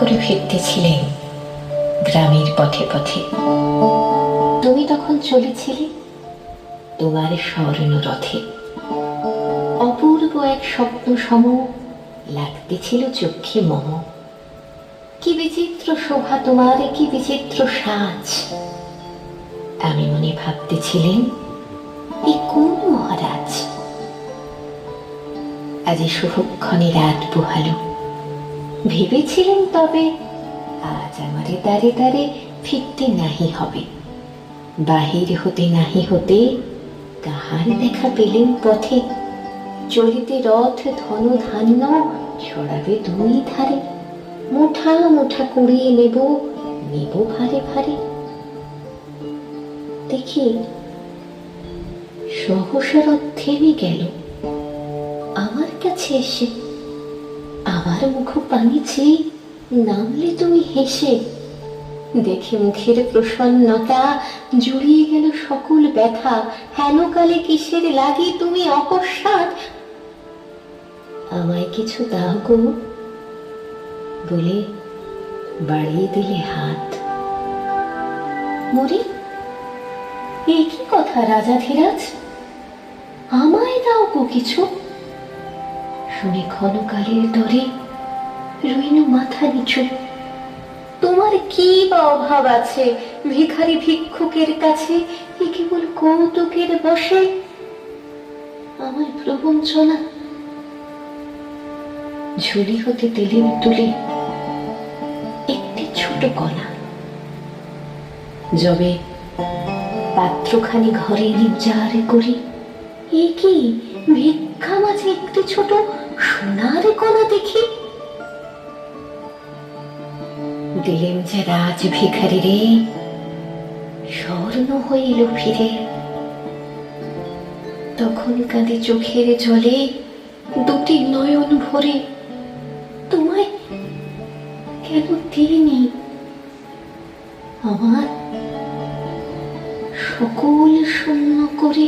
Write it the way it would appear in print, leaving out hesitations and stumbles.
করে ফিরতেছিলেন গ্রামের পথে পথে। তুমি তখন চলেছিলে তোমার স্বর্ণ রথে। অপূর্ব এক স্বপ্ন সম লাগতেছিল চক্ষে মম। কি বিচিত্র শোভা তোমার, কি বিচিত্র সাজ। আমি মনে ভাবতেছিলেন এ কোন মহারাজ। আজ শুভক্ষণে রাত পোহালো। ভেবেছিলেন তবে আজ আমারে দ্বারে দ্বারে ফিরতে নাহি হবে। বাহির হতে নাহি হতে কাহার দেখা পেলেন পথে। চলিতে রথ ধন ধান্য ছড়াবে দুই ধারে। মুঠা মুঠা কুড়িয়ে নেব নেব ভারে ভারে। দেখি সহসা রথ থেমে গেল আমার কাছে এসে। আমার মুখ পানি চেয়ে নামলে তুমি হেসে। দেখে মুখের প্রসন্নতা জুড়িয়ে গেল সকল ব্যথা। হেন কালে কিসের লাগি তুমি অকস্মাৎ আমায় কিছু দাও গো বলে বাড়িয়ে দিলে হাত। মরি এ কি কথা রাজাধিরাজ, আমায় দাও গো কিছু। শুনে ক্ষণকালের তরে রইল মাথা নিচু। তোমার কি বা অভাব আছে ভিখারি ভিক্ষুকের কাছে, এ কেবল কৌতুকের বসে আমার প্রবঞ্চনা। ঝুলি হতে দিলেন তুলে একটি ছোট কণা। যবে পাত্রখানি ঘরে নির্জারে করি, এ কি ভিক্ষা মাঝে একটি ছোট সোনার কণা দেখি। দিলেন যে রাজ ভিখারি রে, স্বর্ণ হইল ফিরে। তখন কাঁদে চোখের জলে দুটি নয়ন ভরে। তোমায় কেন দিইনি আমার সকল শূন্য করে।